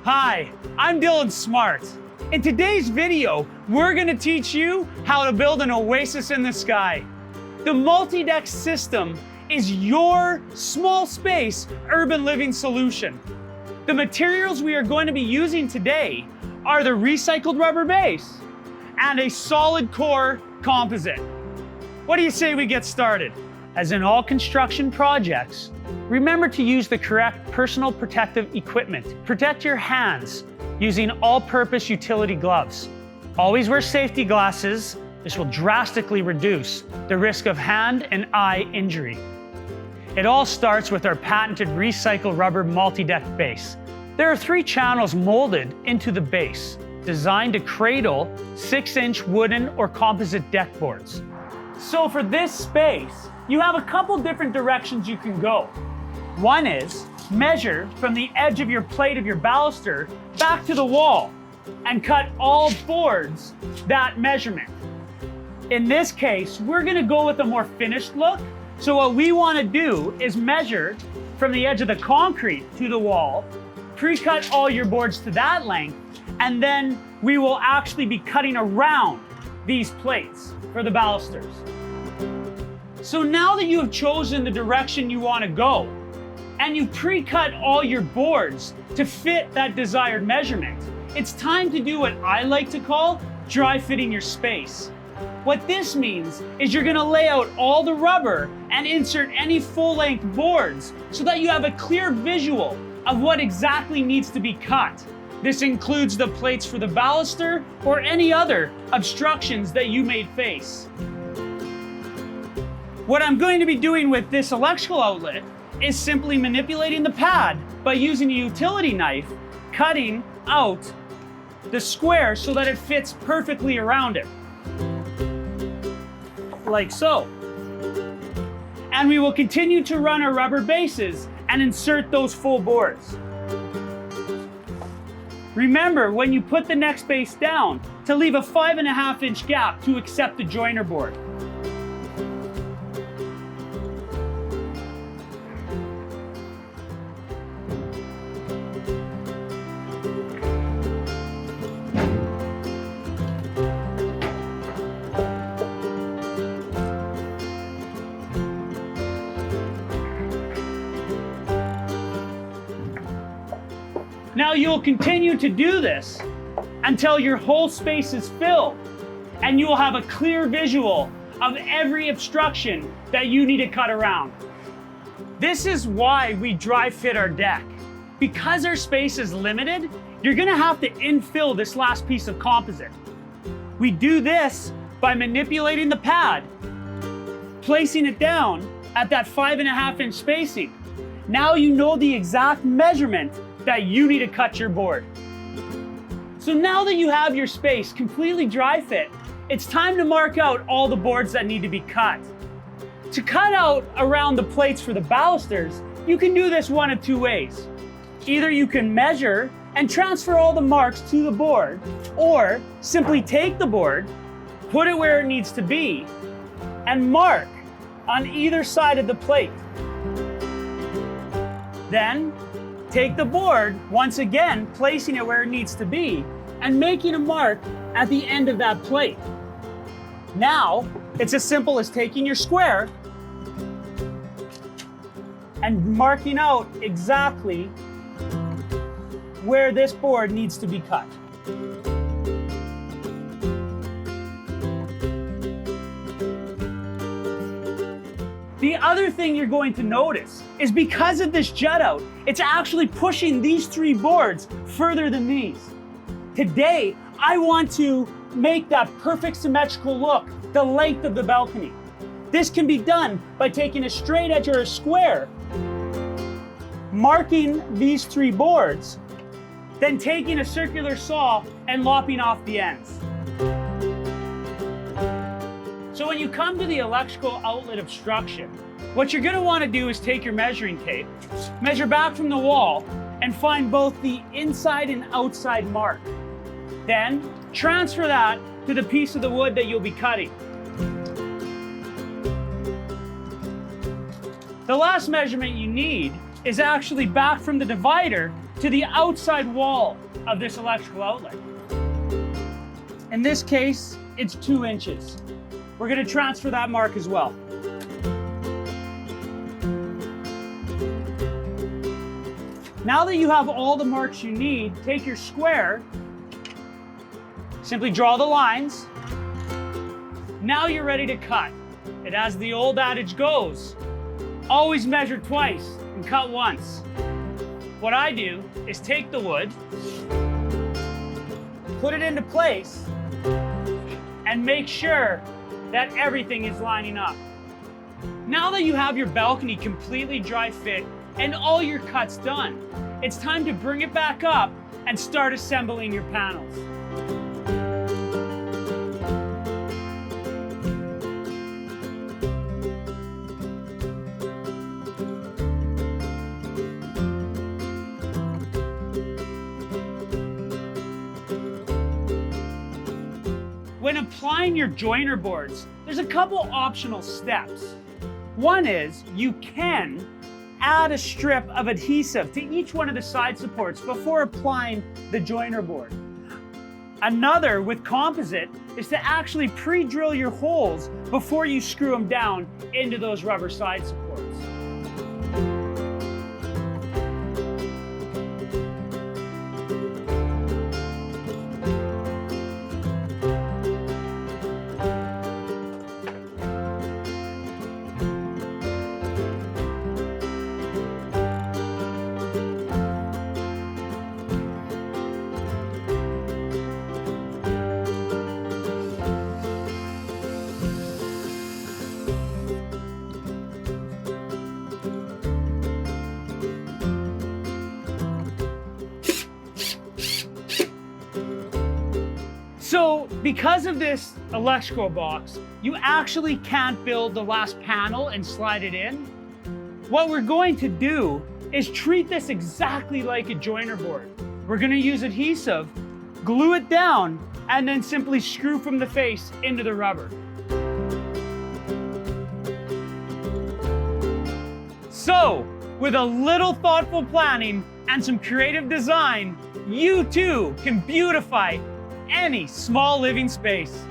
Hi, I'm Dylan Smart. In today's video, we're gonna teach you how to build an oasis in the sky. The MultyDeck system is your small space urban living solution. The materials we are going to be using today are the recycled rubber base and a solid core composite. What do you say we get started? As in all construction projects, remember to use the correct personal protective equipment. Protect your hands using all-purpose utility gloves. Always wear safety glasses. This will drastically reduce the risk of hand and eye injury. It all starts with our patented recycled rubber MultyDeck base. There are 3 channels molded into the base, designed to cradle 6-inch wooden or composite deck boards. So for this space, you have a couple different directions you can go. One is measure from the edge of your plate of your baluster back to the wall and cut all boards that measurement. In this case, we're gonna go with a more finished look. So what we wanna do is measure from the edge of the concrete to the wall, pre-cut all your boards to that length, and then we will actually be cutting around these plates for the balusters. So now that you have chosen the direction you want to go, and you've pre-cut all your boards to fit that desired measurement, it's time to do what I like to call dry fitting your space. What this means is you're gonna lay out all the rubber and insert any full-length boards so that you have a clear visual of what exactly needs to be cut. This includes the plates for the baluster or any other obstructions that you may face. What I'm going to be doing with this electrical outlet is simply manipulating the pad by using a utility knife, cutting out the square so that it fits perfectly around it. Like so. And we will continue to run our rubber bases and insert those full boards. Remember, when you put the next base down, to leave a 5.5-inch gap to accept the joiner board. Now you'll continue to do this until your whole space is filled and you will have a clear visual of every obstruction that you need to cut around. This is why we dry fit our deck. Because our space is limited, you're gonna have to infill this last piece of composite. We do this by manipulating the pad, placing it down at that 5.5-inch spacing. Now you know the exact measurement that you need to cut your board. So now that you have your space completely dry fit, it's time to mark out all the boards that need to be cut. To cut out around the plates for the balusters, you can do this one of 2 ways. Either you can measure and transfer all the marks to the board, or simply take the board, put it where it needs to be, and mark on either side of the plate. Then, take the board, once again, placing it where it needs to be, and making a mark at the end of that plate. Now, it's as simple as taking your square and marking out exactly where this board needs to be cut. The other thing you're going to notice is because of this jut out, it's actually pushing these 3 boards further than these. Today, I want to make that perfect symmetrical look the length of the balcony. This can be done by taking a straight edge or a square, marking these 3 boards, then taking a circular saw and lopping off the ends. So when you come to the electrical outlet obstruction, what you're gonna wanna do is take your measuring tape, measure back from the wall, and find both the inside and outside mark. Then transfer that to the piece of the wood that you'll be cutting. The last measurement you need is actually back from the divider to the outside wall of this electrical outlet. In this case, it's 2 inches. We're going to transfer that mark as well. Now that you have all the marks you need, take your square, simply draw the lines. Now you're ready to cut. And as the old adage goes, always measure twice and cut once. What I do is take the wood, put it into place, and make sure that everything is lining up. Now that you have your balcony completely dry fit and all your cuts done, it's time to bring it back up and start assembling your panels. When applying your joiner boards, there's a couple optional steps. One is you can add a strip of adhesive to each one of the side supports before applying the joiner board. Another with composite is to actually pre-drill your holes before you screw them down into those rubber side supports. So because of this electrical box, you actually can't build the last panel and slide it in. What we're going to do is treat this exactly like a joiner board. We're going to use adhesive, glue it down, and then simply screw from the face into the rubber. So, with a little thoughtful planning and some creative design, you too can beautify any small living space.